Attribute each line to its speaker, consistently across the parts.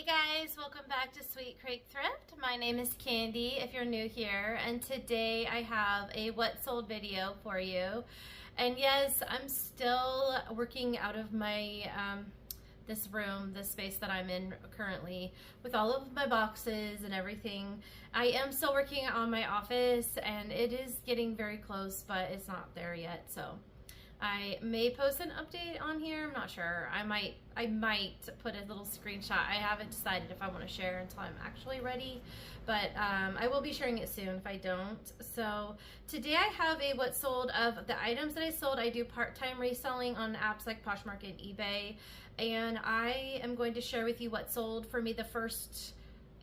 Speaker 1: Hey guys, welcome back to Sweet Creek Thrift. My name is Candy if you're new here, and today I have a what sold video for you. And yes, I'm still working out of my this room, this space that I'm in currently, with all of my boxes and everything. I am still working on my office and it is getting very close, but it's not there yet, so I may post an update on here. I'm not sure. I might put a little screenshot. I haven't decided if I want to share until I'm actually ready, but I will be sharing it soon if I don't. So today I have a what sold of the items that I sold. I do part-time reselling on apps like Poshmark and eBay, and I am going to share with you what sold for me the first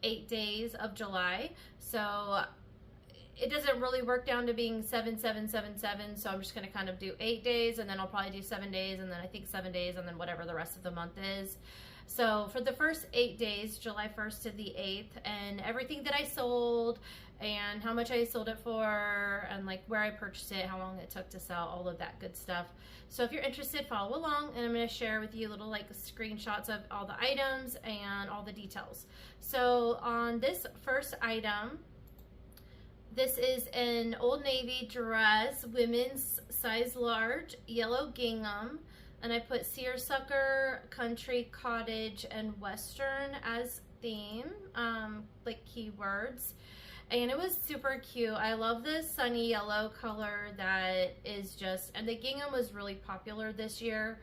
Speaker 1: 8 days of July. So it doesn't really work down to being 7, so I'm just going to kind of do 8 days, and then I'll probably do 7 days, and then I think 7 days, and then whatever the rest of the month is. So for the first 8 days, July 1st to the 8th, and everything that I sold and how much I sold it for and like where I purchased it, how long it took to sell, all of that good stuff. So if you're interested, follow along, and I'm going to share with you little like screenshots of all the items and all the details. So on this first item, this is an Old Navy dress, women's size large, yellow gingham, and I put seersucker, country, cottage, and western as theme, like keywords. And it was super cute. I love this sunny yellow color that is just, and the gingham was really popular this year.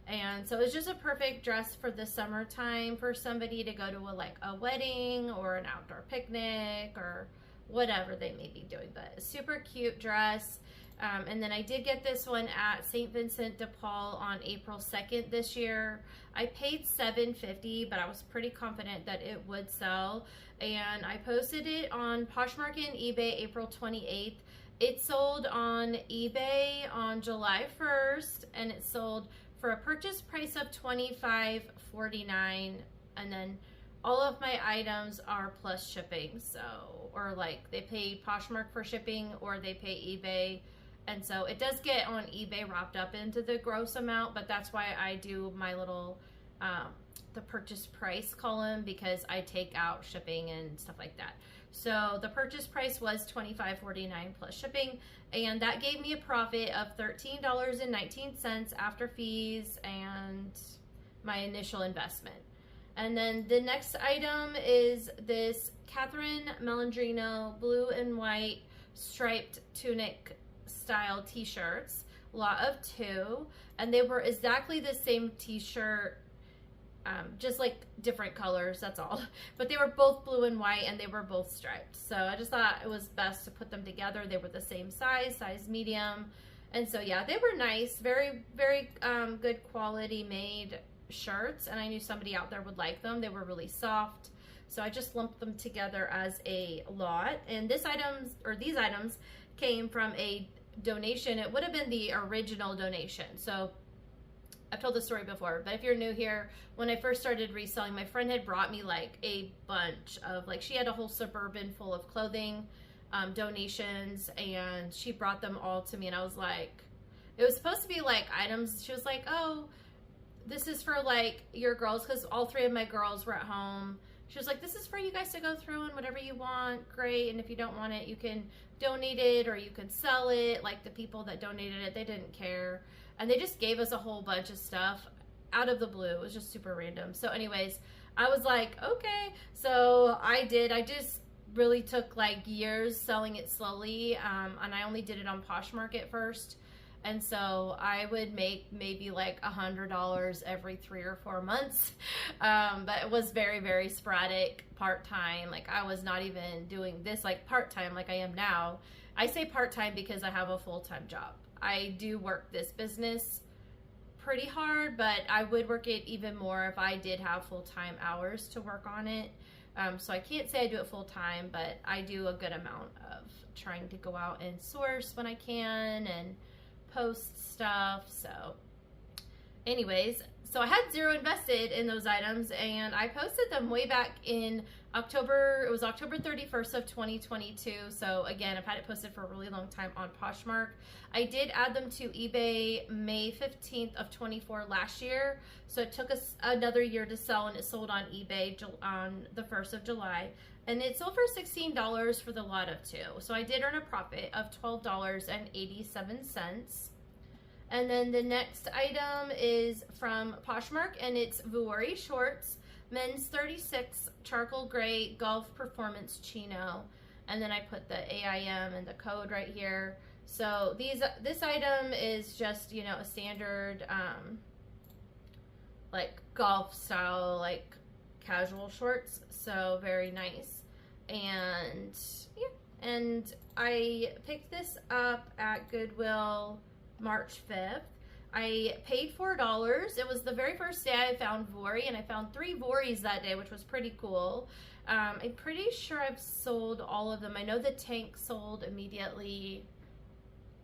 Speaker 1: And so it's just a perfect dress for the summertime for somebody to go to a wedding or an outdoor picnic or whatever they may be doing. But a super cute dress. And then I did get this one at St. Vincent de Paul on April 2nd this year. I paid $7.50, but I was pretty confident that it would sell. And I posted it on Poshmark and eBay April 28th. It sold on eBay on July 1st, and it sold for a purchase price of $25.49. And then all of my items are plus shipping, so, or like they pay Poshmark for shipping or they pay eBay. And so it does get on eBay wrapped up into the gross amount, but that's why I do my little, the purchase price column, because I take out shipping and stuff like that. So the purchase price was $25.49 plus shipping, and that gave me a profit of $13.19 after fees and my initial investment. And then the next item is this Catherine Melandrino blue and white striped tunic style t-shirts, lot of 2, and they were exactly the same t-shirt, just like different colors, that's all. But they were both blue and white, and they were both striped. So I just thought it was best to put them together. They were the same size medium. And so yeah, they were nice, very, very good quality made shirts, and I knew somebody out there would like them. They were really soft, so I just lumped them together as a lot. And these items came from a donation. It would have been the original donation. So I've told this story before, but if you're new here, when I first started reselling, my friend had brought me like a bunch of, like, she had a whole Suburban full of clothing donations, and she brought them all to me, and I was like, it was supposed to be like items. She was like, oh, this is for like your girls, because all 3 of my girls were at home. She was like, this is for you guys to go through, and whatever you want, great. And if you don't want it, you can donate it or you can sell it. Like the people that donated it, they didn't care. And they just gave us a whole bunch of stuff out of the blue. It was just super random. So anyways, I was like, okay. So I just really took like years selling it slowly. And I only did it on Poshmark at first. And so I would make maybe like $100 every 3 or 4 months. But it was very, very sporadic, part-time. Like I was not even doing this like part-time like I am now. I say part-time because I have a full-time job. I do work this business pretty hard, but I would work it even more if I did have full-time hours to work on it. So I can't say I do it full-time, but I do a good amount of trying to go out and source when I can and post stuff. So anyways, so I had 0 invested in those items, and I posted them way back in It was October 31st of 2022. So again, I've had it posted for a really long time on Poshmark. I did add them to eBay May 15th of 24 last year. So it took us another year to sell, and it sold on eBay on the 1st of July. And it sold for $16 for the lot of 2. So I did earn a profit of $12.87. And then the next item is from Poshmark, and it's Vuori shorts, men's 36 charcoal gray golf performance chino. And then I put the AIM and the code right here. So this item is just, you know, a standard like golf style, like casual shorts. So very nice. And yeah, and I picked this up at Goodwill March 5th. I paid $4. It was the very first day I found Vuori, and I found 3 Vuoris that day, which was pretty cool. I'm pretty sure I've sold all of them. I know the tank sold immediately,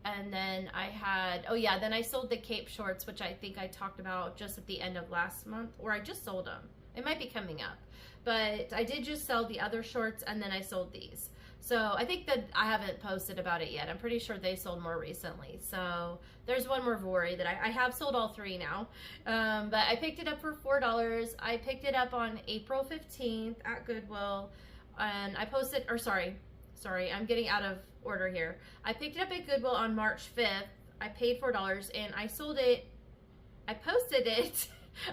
Speaker 1: and then I had, oh yeah, then I sold the Cape shorts, which I think I talked about just at the end of last month, or I just sold them. It might be coming up, but I did just sell the other shorts, and then I sold these. So I think that I haven't posted about it yet. I'm pretty sure they sold more recently. So there's one more Vuori that I have sold all 3 now. But I picked it up for $4. I picked it up on April 15th at Goodwill. And I posted, or sorry, I'm getting out of order here. I picked it up at Goodwill on March 5th. I paid $4 and I sold it. I posted it.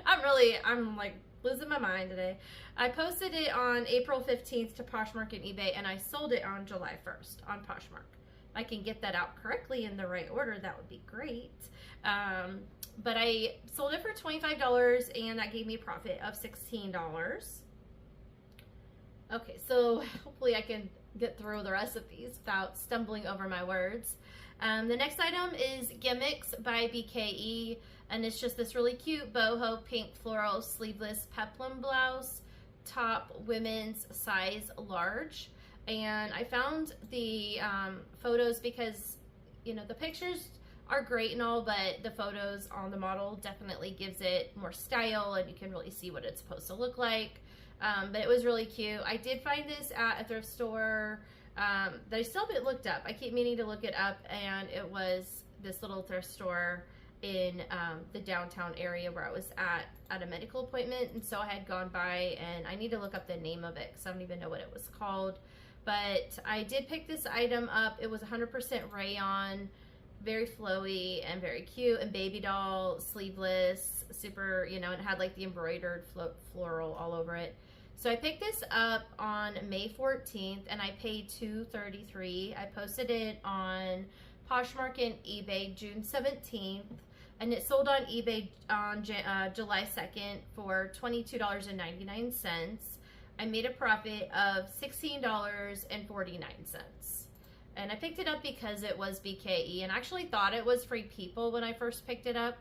Speaker 1: I'm like losing my mind today. I posted it on April 15th to Poshmark and eBay, and I sold it on July 1st on Poshmark. If I can get that out correctly in the right order, that would be great. But I sold it for $25, and that gave me a profit of $16. Okay, so hopefully I can get through the rest of these without stumbling over my words. The next item is Gimmicks by BKE, and it's just this really cute boho pink floral sleeveless peplum blouse, top, women's size large. And I found the photos because, you know, the pictures are great and all, but the photos on the model definitely gives it more style, and you can really see what it's supposed to look like. But it was really cute. I did find this at a thrift store that I still haven't looked up. I keep meaning to look it up, and it was this little thrift store in the downtown area where I was at a medical appointment. And so I had gone by, and I need to look up the name of it because I don't even know what it was called. But I did pick this item up. It was 100% rayon, very flowy and very cute, and baby doll, sleeveless, super, you know, and it had like the embroidered floral all over it. So I picked this up on May 14th, and I paid $2.33. I posted it on Poshmark and eBay June 17th, and it sold on eBay on July 2nd for $22.99. I made a profit of $16.49. And I picked it up because it was BKE, and I actually thought it was Free People when I first picked it up.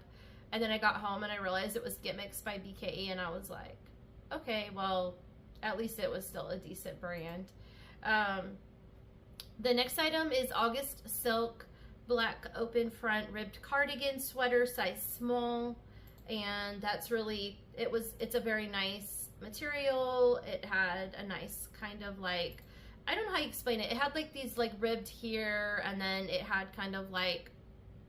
Speaker 1: And then I got home and I realized it was Gimmicks by BKE, and I was like, okay, well, at least it was still a decent brand. The next item is August Silk black open front ribbed cardigan sweater, size small. And that's really, it's a very nice material. It had a nice kind of like, I don't know how you explain it. It had like these like ribbed here, and then it had kind of like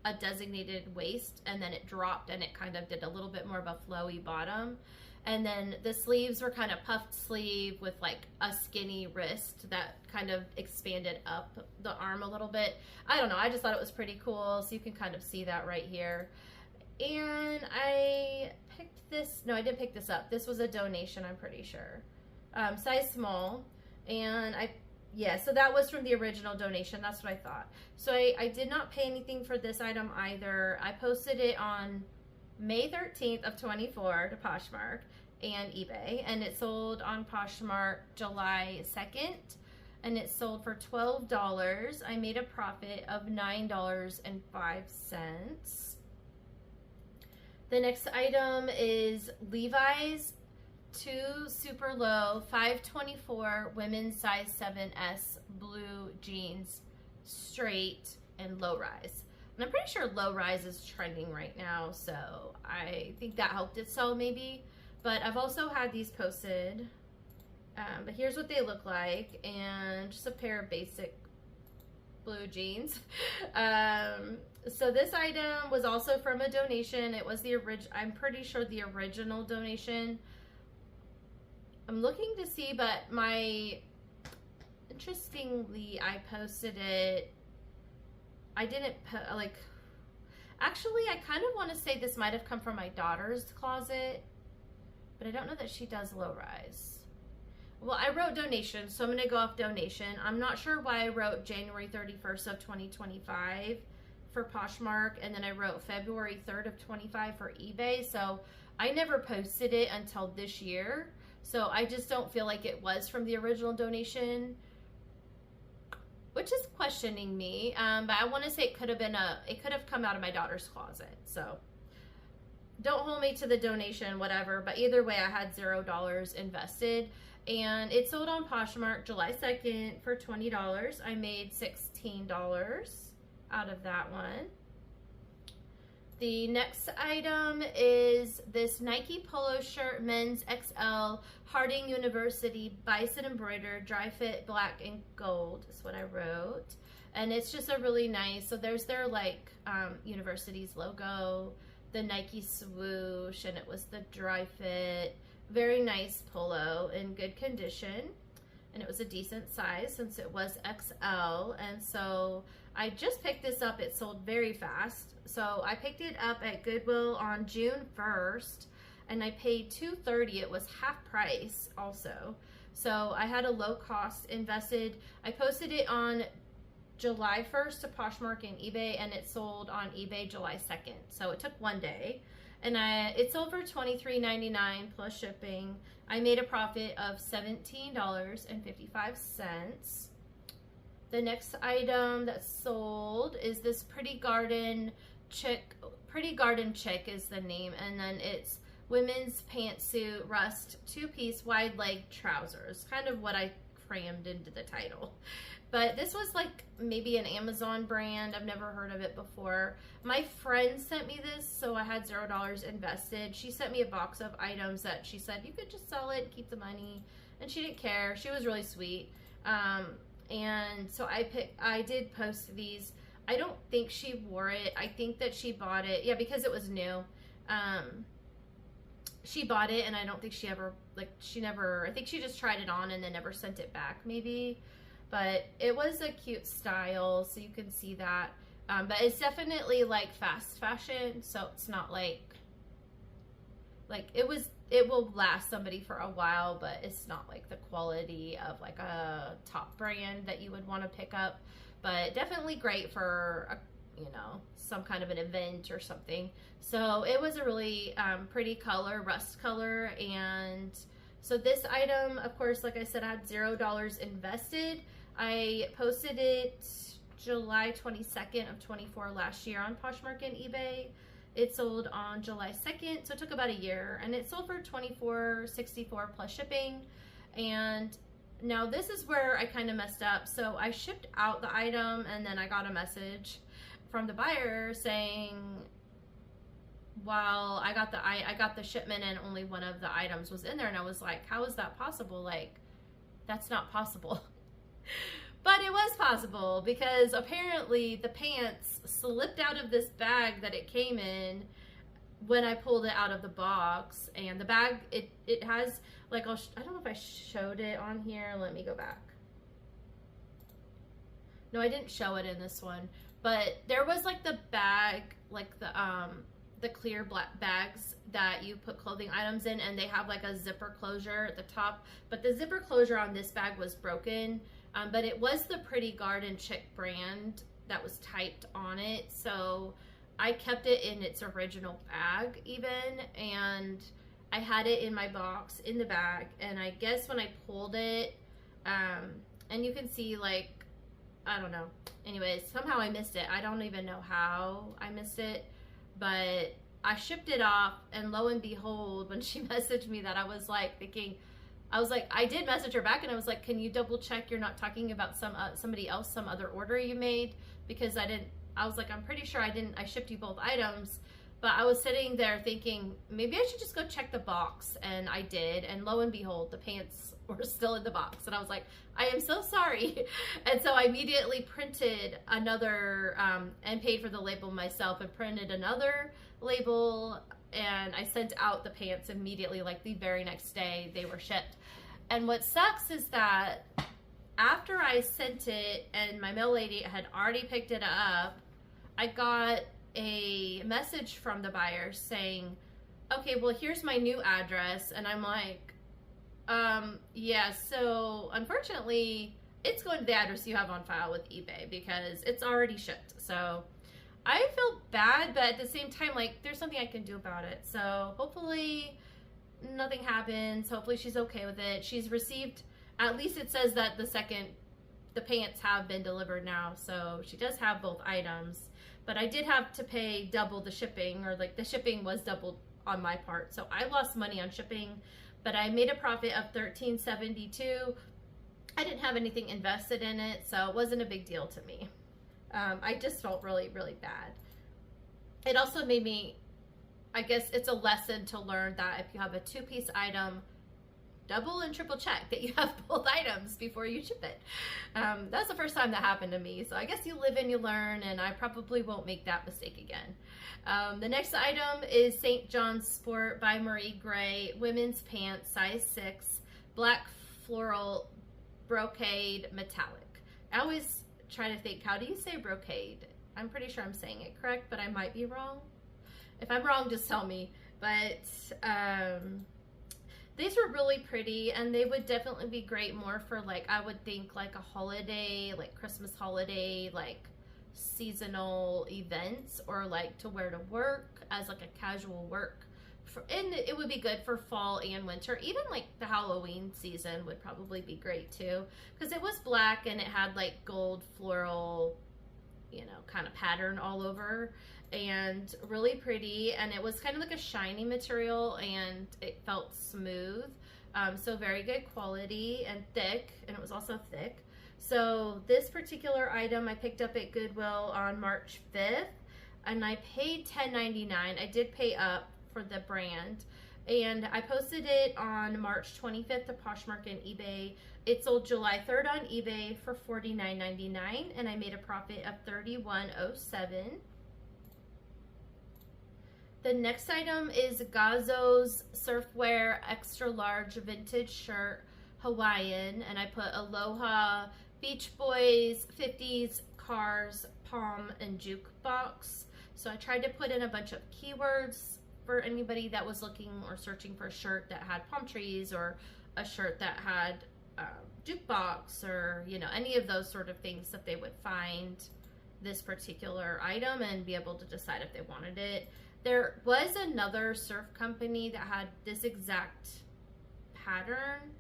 Speaker 1: a designated waist, and then it dropped, and it kind of did a little bit more of a flowy bottom. And then the sleeves were kind of puffed sleeve with like a skinny wrist that kind of expanded up the arm a little bit. I don't know, I just thought it was pretty cool. So you can kind of see that right here. And I picked this, no, I didn't pick this up. This was a donation, I'm pretty sure. Size small. And so that was from the original donation. That's what I thought. So I did not pay anything for this item either. I posted it on May 13th of 24 to Poshmark and eBay, and it sold on Poshmark July 2nd, and it sold for $12. I made a profit of $9.05. The next item is Levi's 2 super low 524 women's size 7S blue jeans, straight and low rise. And I'm pretty sure low rise is trending right now, so I think that helped it sell maybe. But I've also had these posted But here's what they look like, and just a pair of basic blue jeans. So this item was also from a donation. It was the I'm pretty sure the original donation. I'm looking to see, but interestingly, I posted it. I didn't actually, I kind of want to say this might have come from my daughter's closet, but I don't know that she does low rise. Well, I wrote donation, so I'm going to go off donation. I'm not sure why I wrote January 31st of 2025 for Poshmark, and then I wrote February 3rd of 25 for eBay, so I never posted it until this year, so I just don't feel like it was from the original donation, which is questioning me, but I want to say it could have come out of my daughter's closet, so don't hold me to the donation, whatever, but either way, I had $0 invested. And it sold on Poshmark July 2nd for $20. I made $16 out of that one. The next item is this Nike polo shirt, men's XL, Harding University, bison embroidered, dry fit, black and gold is what I wrote. And it's just a really nice, so there's their like university's logo, the Nike swoosh, and it was the dry fit. Very nice polo in good condition, and it was a decent size since it was XL. And so I just picked this up. It sold very fast, so I picked it up at Goodwill on June 1st, and I paid $2.30. It was half price also, so I had a low cost invested. I posted it on July 1st to Poshmark and eBay, and it sold on eBay July 2nd, so it took one day. And it sold for $23.99 plus shipping. I made a profit of $17.55. The next item that sold is this Pretty Garden Chick. Pretty Garden Chick is the name, and then it's women's pantsuit, rust, two-piece, wide leg trousers. Kind of what I crammed into the title. But this was like maybe an Amazon brand. I've never heard of it before. My friend sent me this, so I had $0 invested. She sent me a box of items that she said you could just sell it and keep the money, and she didn't care. She was really sweet. And so I did post these. I don't think she wore it. I think that she bought it. Yeah, because it was new. She bought it, and I don't think she ever, I think she just tried it on and then never sent it back maybe. But it was a cute style, so you can see that. But it's definitely like fast fashion, so it's not like it will last somebody for a while, but it's not like the quality of like a top brand that you would want to pick up. But definitely great for some kind of an event or something. So it was a really pretty color, rust color. And so this item, of course, like I said, I had $0 invested. I posted it July 22nd of 24 last year on Poshmark and eBay. It sold on July 2nd, so it took about a year, and it sold for $24.64 plus shipping. And now this is where I kind of messed up. So I shipped out the item, and then I got a message from the buyer saying, well, I got the shipment and only one of the items was in there. And I was like, how is that possible? Like, that's not possible. But it was possible, because apparently the pants slipped out of this bag that it came in when I pulled it out of the box. And the bag, it has like, I don't know if I showed it on here. Let me go back. No, I didn't show it in this one, but there was like the bag, like the clear black bags that you put clothing items in, and they have like a zipper closure at the top, but the zipper closure on this bag was broken. But it was the Pretty Garden Chick brand that was typed on it, so I kept it in its original bag even, and I had it in my box in the bag. And I guess when I pulled it, and you can see, like, I don't know, anyways, somehow I missed it. I don't even know how I missed it, but I shipped it off, and lo and behold, when she messaged me that, I was like thinking, I did message her back, and I was like, can you double check you're not talking about somebody else, some other order you made? Because I was like, I'm pretty sure I shipped you both items. But I was sitting there thinking, maybe I should just go check the box. And I did. And lo and behold, the pants were still in the box. And I was like, I am so sorry. And so I immediately printed another, and paid for the label myself, and printed another label. And I sent out the pants immediately, like the very next day they were shipped. And what sucks is that after I sent it and my mail lady had already picked it up, I got a message from the buyer saying, okay, well, here's my new address. And I'm like, yeah, so unfortunately it's going to the address you have on file with eBay because it's already shipped. So I feel bad, but at the same time, like, there's something I can do about it. So hopefully nothing happens. Hopefully she's okay with it. She's received, at least it says that the pants have been delivered now. So she does have both items, but I did have to pay double the shipping, or like the shipping was doubled on my part. So I lost money on shipping, but I made a profit of $13.72. I didn't have anything invested in it, so it wasn't a big deal to me. I just felt really, really bad. It also made me, I guess it's a lesson to learn that if you have a two-piece item, double and triple check that you have both items before you ship it. That's the first time that happened to me. So I guess you live and you learn, and I probably won't make that mistake again. The next item is St. John's Sport by Marie Gray, women's pants, size 6, black floral brocade metallic. I always try to think, how do you say brocade? I'm pretty sure I'm saying it correct, but I might be wrong. If I'm wrong, just tell me. But these were really pretty, and they would definitely be great more for, like, I would think like a holiday, like Christmas holiday, like seasonal events, or like to wear to work as like a casual work. And it would be good for fall and winter. Even like the Halloween season would probably be great too, because it was black and it had like gold floral, you know, kind of pattern all over, and really pretty. And it was kind of like a shiny material, and it felt smooth, so very good quality, and thick, and it was also thick. So this particular item I picked up at Goodwill on March 5th, and I paid $10.99. I did pay up for the brand, and I posted it on March 25th to Poshmark and eBay. It sold July 3rd on eBay for $49.99, and I made a profit of $31.07. The next item is XOXO's Surfwear Extra Large Vintage Shirt Hawaiian, and I put Aloha, Beach Boys, 50s, Cars, Palm, and Jukebox. So I tried to put in a bunch of keywords for anybody that was looking or searching for a shirt that had palm trees, or a shirt that had jukebox, or, you know, any of those sort of things, that they would find this particular item and be able to decide if they wanted it. There was another surf company that had this exact pattern,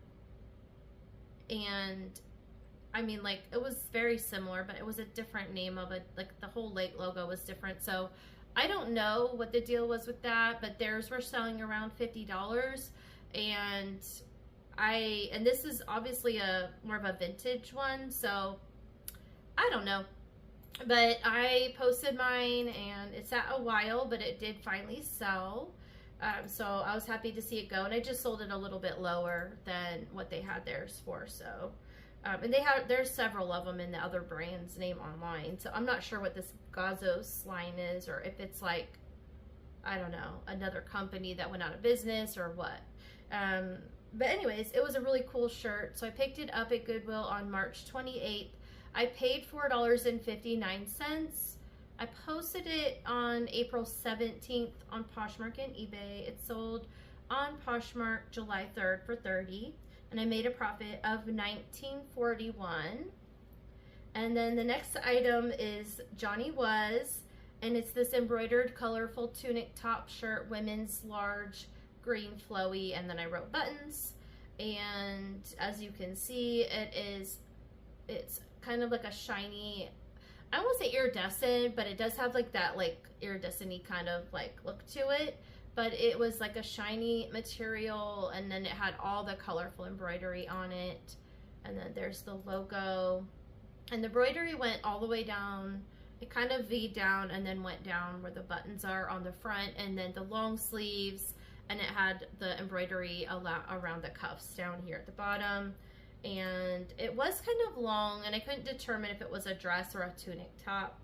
Speaker 1: and I mean, like, it was very similar, but it was a different name of it. Like, the whole lake logo was different. So I don't know what the deal was with that, but theirs were selling around $50, and this is obviously a more of a vintage one, so I don't know. But I posted mine, and it sat a while, but it did finally sell. So I was happy to see it go, and I just sold it a little bit lower than what they had theirs for. So, and there's several of them in the other brand's name online. So I'm not sure what this XOXO's line is, or if it's like, I don't know, another company that went out of business or what. But anyways, it was a really cool shirt. So I picked it up at Goodwill on March 28th. I paid $4.59. I posted it on April 17th on Poshmark and eBay. It sold on Poshmark July 3rd for $30, and I made a profit of $19.41. And then the next item is Johnny Was, and it's this embroidered colorful tunic top shirt, women's large, green flowy, and then I wrote buttons. And as you can see, it's kind of like a shiny, I won't say iridescent, but it does have like that like iridescent-y kind of like look to it. But it was like a shiny material, and then it had all the colorful embroidery on it. And then there's the logo, and the embroidery went all the way down it kind of V'd down and then went down where the buttons are on the front, and then the long sleeves, and it had the embroidery around the cuffs down here at the bottom. And it was kind of long, and I couldn't determine if it was a dress or a tunic top.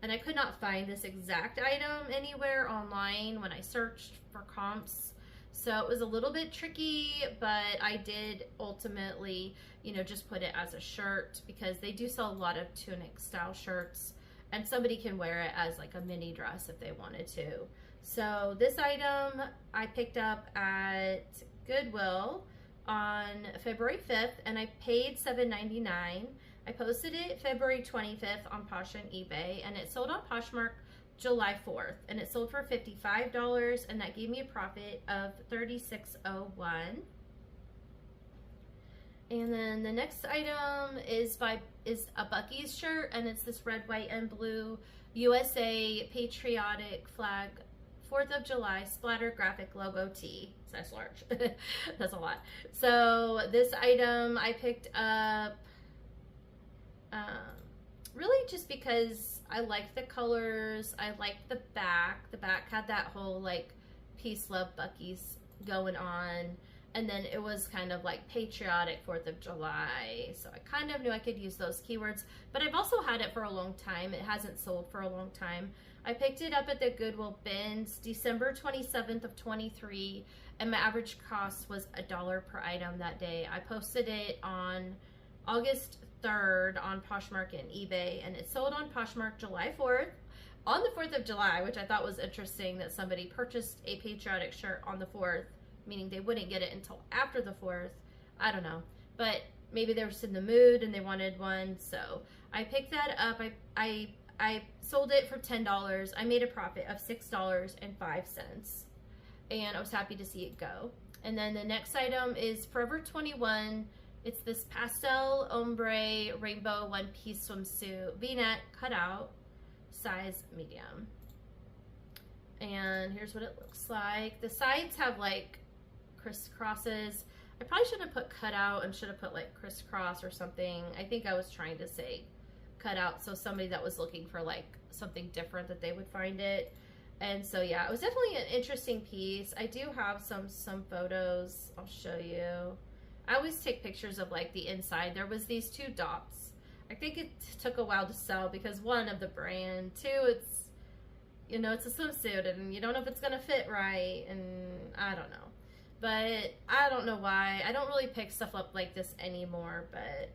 Speaker 1: And I could not find this exact item anywhere online when I searched for comps. So it was a little bit tricky, but I did ultimately, you know, just put it as a shirt, because they do sell a lot of tunic style shirts, and somebody can wear it as like a mini dress if they wanted to. So this item I picked up at Goodwill on February 5th, and I paid $7.99. I posted it February 25th on Posh and eBay, and it sold on Poshmark July 4th, and it sold for $55, and that gave me a profit of $36.01. And then the next item is a Buc-ee's shirt, and it's this red, white, and blue USA patriotic flag 4th of July splatter graphic logo tee. Size large. That's a lot. So this item I picked up really just because I liked the colors. I liked the back. The back had that whole like peace, love, Buc-ee's going on. And then it was kind of like patriotic 4th of July. So I kind of knew I could use those keywords. But I've also had it for a long time. It hasn't sold for a long time. I picked it up at the Goodwill bins December 27th of 23. And my average cost was $1 per item that day. I posted it on August 3rd on Poshmark and eBay. And it sold on Poshmark July 4th. On the 4th of July, which I thought was interesting that somebody purchased a patriotic shirt on the 4th. Meaning they wouldn't get it until after the 4th. I don't know. But maybe they were just in the mood and they wanted one. So I picked that up. I sold it for $10. I made a profit of $6.05. And I was happy to see it go. And then the next item is Forever 21. It's this pastel ombre rainbow one-piece swimsuit. V-neck cutout. Size medium. And here's what it looks like. The sides have like crisscrosses. I probably shouldn't have put cutout and should have put like crisscross or something. I think I was trying to say cutout, so somebody that was looking for like something different that they would find it. And so yeah, it was definitely an interesting piece. I do have some photos I'll show you. I always take pictures of like the inside. There was these two dots. I think it took a while to sell because one, of the brand, two, it's, you know, it's a swimsuit and you don't know if it's gonna fit right, and I don't know. But I don't know why. I don't really pick stuff up like this anymore, but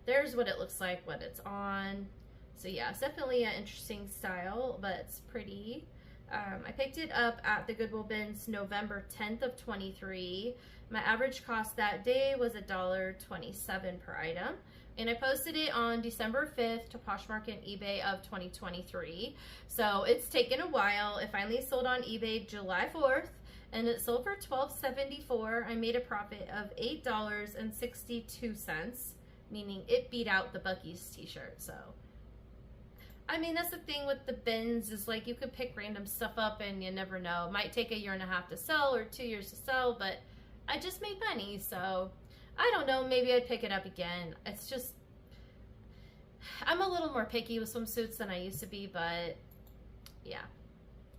Speaker 1: there's what it looks like when it's on. So yeah, it's definitely an interesting style, but it's pretty. I picked it up at the Goodwill bins November 10th of 23. My average cost that day was $1.27 per item. And I posted it on December 5th to Poshmark and eBay of 2023. So it's taken a while. It finally sold on eBay July 4th. And it sold for $12.74. I made a profit of $8.62, meaning it beat out the Buc-ee's t-shirt. So, I mean, that's the thing with the bins is like you could pick random stuff up and you never know. It might take 1.5 years to sell or 2 years to sell, but I just made money. So, I don't know. Maybe I'd pick it up again. It's just, I'm a little more picky with swimsuits than I used to be, but yeah.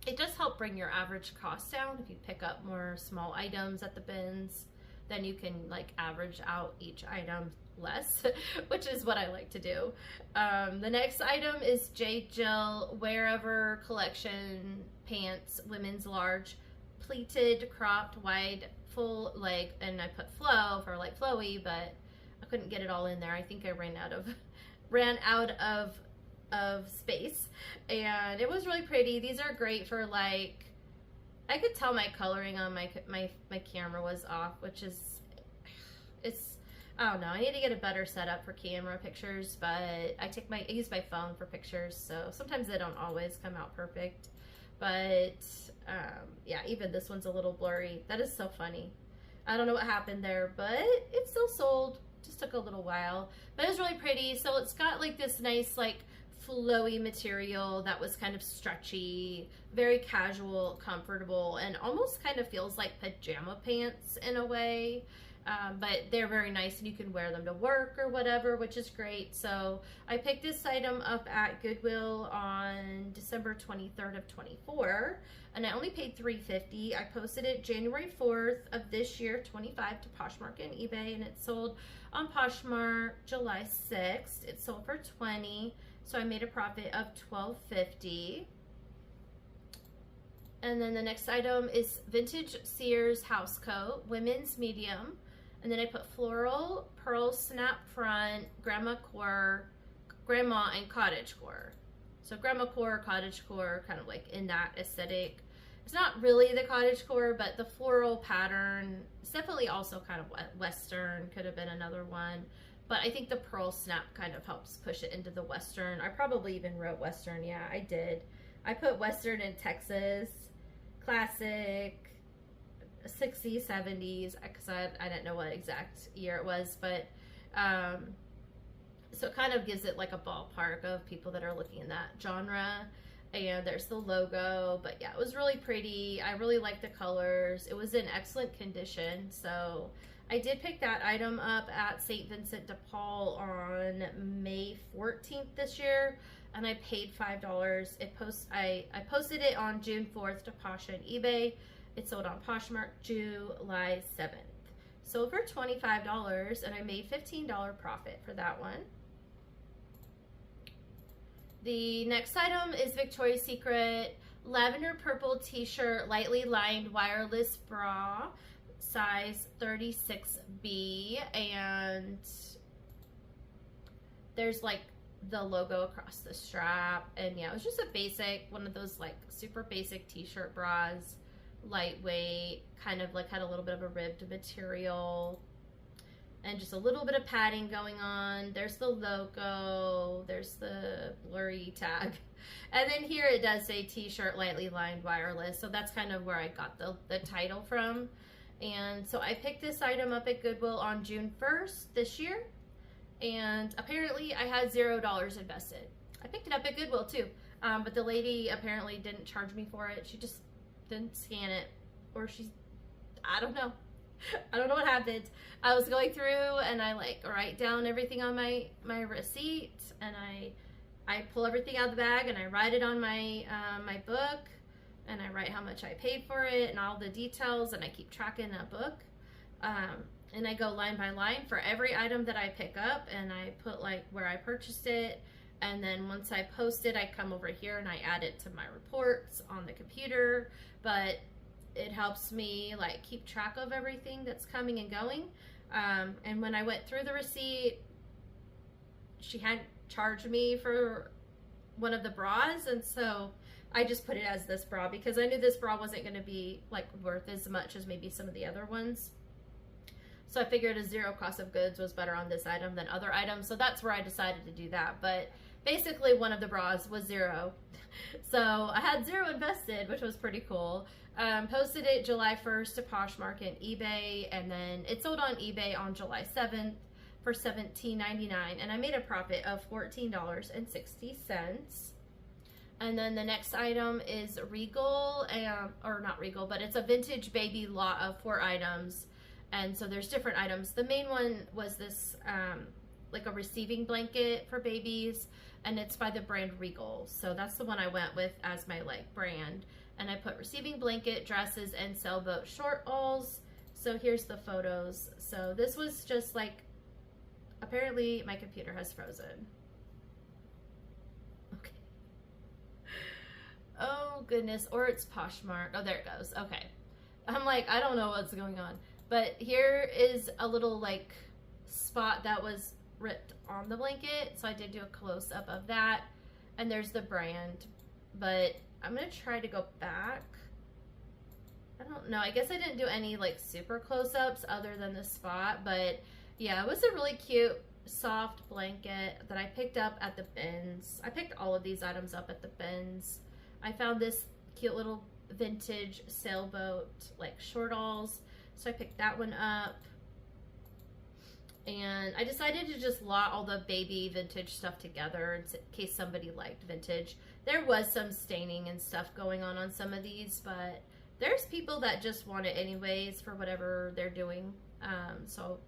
Speaker 1: It does help bring your average cost down. If you pick up more small items at the bins, then you can like average out each item less, which is what I like to do. The next item is J. Jill Wherever Collection Pants, women's large, pleated, cropped, wide, full leg, and I put flow for like flowy, but I couldn't get it all in there. I think I ran out of space, and it was really pretty. These are great for like, I could tell my coloring on my camera was off, which is, it's, I don't know, I need to get a better setup for camera pictures, but I use my phone for pictures, so sometimes they don't always come out perfect. But yeah, even this one's a little blurry. That is so funny. I don't know what happened there, but it still sold. Just took a little while, but it was really pretty. So it's got like this nice like flowy material that was kind of stretchy, very casual, comfortable, and almost kind of feels like pajama pants in a way. but they're very nice and you can wear them to work or whatever, which is great. So I picked this item up at Goodwill on December 23rd of 24, and I only paid $3.50. I posted it January 4th of this year, 25, to Poshmark and eBay, and it sold on Poshmark July 6th. It sold for $20, so I made a profit of $12.50. And then the next item is vintage Sears house coat, women's medium. And then I put floral, pearl snap front, grandma and cottage core. So grandma core, cottage core, kind of like in that aesthetic. It's not really the cottage core, but the floral pattern is definitely also kind of Western, could have been another one. But I think the pearl snap kind of helps push it into the Western. I probably even wrote Western, yeah, I did. I put Western in Texas, classic, 60s, 70s, because I didn't know what exact year it was, but so it kind of gives it like a ballpark of people that are looking in that genre. And there's the logo, but yeah, it was really pretty. I really like the colors. It was in excellent condition, so I did pick that item up at St. Vincent de Paul on May 14th this year, and I paid $5. I posted it on June 4th to Posh and eBay. It sold on Poshmark July 7th. Sold for $25, and I made $15 profit for that one. The next item is Victoria's Secret lavender purple t-shirt, lightly lined wireless bra, size 36B, and there's like the logo across the strap. And yeah, it was just a basic, one of those like super basic t-shirt bras, lightweight, kind of like had a little bit of a ribbed material and just a little bit of padding going on. There's the logo, there's the blurry tag, and then here it does say t-shirt lightly lined wireless, so that's kind of where I got the title from. And so I picked this item up at Goodwill on June 1st this year, and apparently I had $0 invested. I picked it up at Goodwill too, but the lady apparently didn't charge me for it. She just didn't scan it, or I don't know. I don't know what happened. I was going through and I like write down everything on my receipt, and I pull everything out of the bag and I write it on my my book, and I write how much I paid for it and all the details, and I keep track in that book. And I go line by line for every item that I pick up, and I put like where I purchased it, and then once I post it, I come over here and I add it to my reports on the computer. But it helps me like keep track of everything that's coming and going. And when I went through the receipt, she hadn't charged me for one of the bras, and so I just put it as this bra because I knew this bra wasn't going to be like worth as much as maybe some of the other ones. So I figured a zero cost of goods was better on this item than other items, so that's where I decided to do that. But basically one of the bras was $0. So I had $0 invested, which was pretty cool. Posted it July 1st to Poshmark and eBay, and then it sold on eBay on July 7th for $17.99, and I made a profit of $14.60. And then the next item is Regal, or not Regal, but it's a vintage baby lot of 4 items. And so there's different items. The main one was this like a receiving blanket for babies, and it's by the brand Regal. So that's the one I went with as my like brand. And I put receiving blanket, dresses, and sailboat short alls. So here's the photos. So this was just like, apparently my computer has frozen. Okay. Oh goodness, or it's Poshmark. Oh, there it goes. Okay. I'm like, I don't know what's going on. But here is a little like spot that was ripped on the blanket. So I did do a close up of that. And there's the brand. But I'm going to try to go back. I don't know. I guess I didn't do any like super close-ups other than the spot. But yeah, it was a really cute soft blanket that I picked up at the bins. I picked all of these items up at the bins. I found this cute little vintage sailboat like short alls. So I picked that one up. And I decided to just lot all the baby vintage stuff together in case somebody liked vintage. There was some staining and stuff going on some of these, but there's people that just want it anyways for whatever they're doing So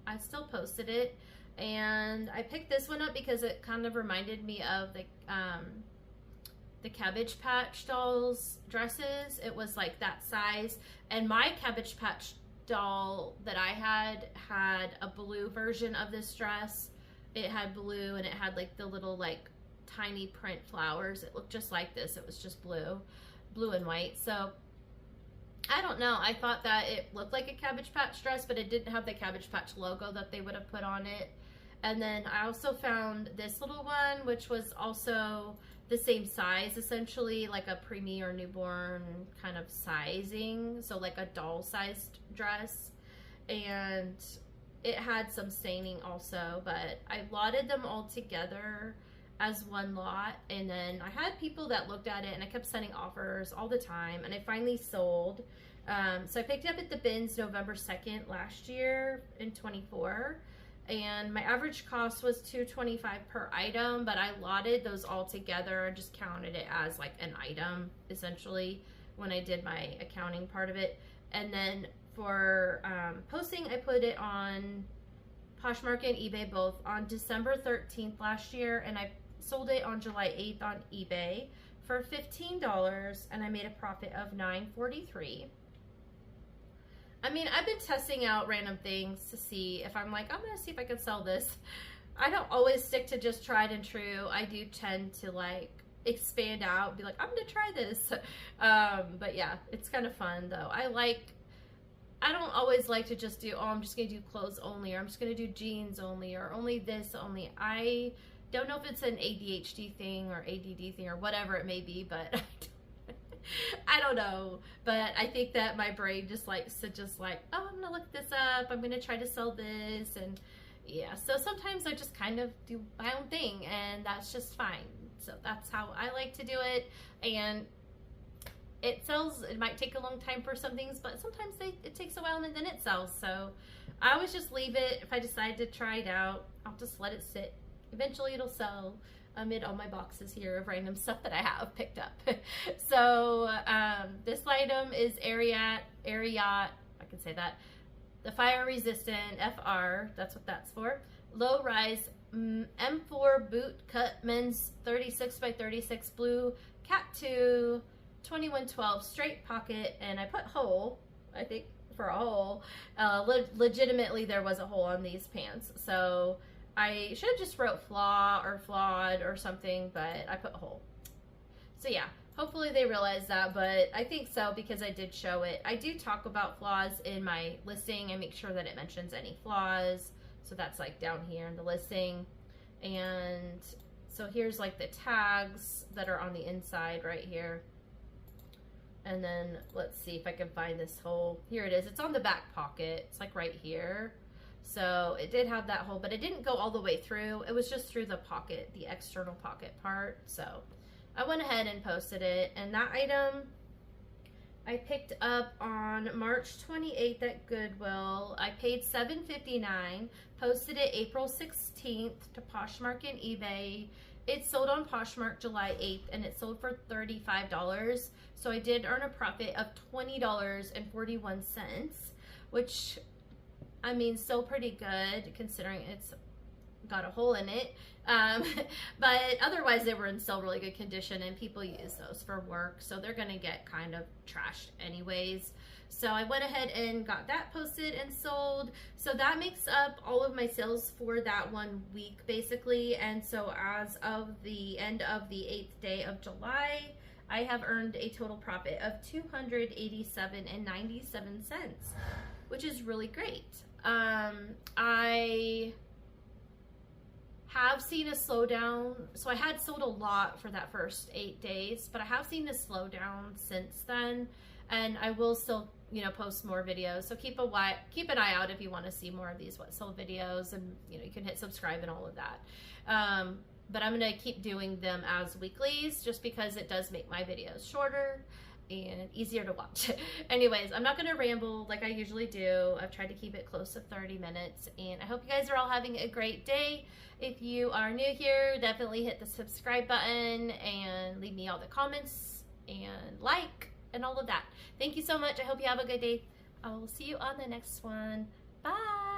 Speaker 1: I still posted it, and I picked this one up because it kind of reminded me of the Cabbage Patch Dolls dresses. It was like that size, and my Cabbage Patch doll that I had a blue version of this dress. It had blue, and it had like the little like tiny print flowers. It looked just like this. It was just blue and white. So I don't know, I thought that it looked like a Cabbage Patch dress, but it didn't have the Cabbage Patch logo that they would have put on it. And then I also found this little one, which was also the same size, essentially like a preemie or newborn kind of sizing, so like a doll sized dress, and it had some staining also, but I lotted them all together as one lot, and then I had people that looked at it, and I kept sending offers all the time, and I finally sold. So I picked it up at the bins November 2nd last year in 24, and my average cost was $225 per item, but I lotted those all together and just counted it as like an item essentially when I did my accounting part of it. And then for posting, I put it on Poshmark and eBay both on December 13th last year, and I sold it on July 8th on eBay for $15, and I made a profit of $9.43. I mean, I've been testing out random things to see if I'm like, I'm gonna see if I can sell this. I don't always stick to just tried and true. I do tend to like expand out, be like, I'm gonna try this. But yeah, it's kind of fun though. I don't always like to just do, oh, I'm just gonna do clothes only, or I'm just gonna do jeans only, or only this only. I don't know if it's an ADHD thing or ADD thing or whatever it may be, but I don't know. But I think that my brain just likes to oh, I'm gonna look this up, I'm gonna try to sell this, and yeah, so sometimes I just kind of do my own thing, and that's just fine. So that's how I like to do it, and it sells. It might take a long time for some things, but sometimes it takes a while and then it sells. So I always just leave it. If I decide to try it out, I'll just let it sit. Eventually it'll sell amid all my boxes here of random stuff that I have picked up. So this item is Ariat, I can say that, the fire resistant FR, that's what that's for, low rise M4 boot cut men's 36 by 36 blue cat 2 2112 straight pocket, and I put hole, I think for a hole. Legitimately there was a hole on these pants, so I should have just wrote flaw or flawed or something, but I put hole. So yeah, hopefully they realize that, but I think so because I did show it. I do talk about flaws in my listing. I make sure that it mentions any flaws. So that's like down here in the listing. And so here's like the tags that are on the inside right here. And then let's see if I can find this hole. Here it is. It's on the back pocket. It's like right here. So it did have that hole, but it didn't go all the way through. It was just through the pocket, the external pocket part. So I went ahead and posted it. And that item I picked up on March 28th at Goodwill. I paid $7.59, posted it April 16th to Poshmark and eBay. It sold on Poshmark July 8th, and it sold for $35. So I did earn a profit of $20.41, which, I mean, still pretty good considering it's got a hole in it. But otherwise they were in still really good condition, and people use those for work, so they're gonna get kind of trashed anyways. So I went ahead and got that posted and sold. So that makes up all of my sales for that 1 week basically. And so as of the end of the 8th day of July, I have earned a total profit of $287.97, which is really great. I have seen a slowdown. So I had sold a lot for that first 8 days, but I have seen a slowdown since then, and I will still, you know, post more videos. So keep an eye out if you want to see more of these what sold videos, and you know, you can hit subscribe and all of that. But I'm gonna keep doing them as weeklies just because it does make my videos shorter and easier to watch. Anyways, I'm not gonna ramble like I usually do. I've tried to keep it close to 30 minutes, and I hope you guys are all having a great day. If you are new here, definitely hit the subscribe button and leave me all the comments and like and all of that. Thank you so much. I hope you have a good day. I will see you on the next one. Bye.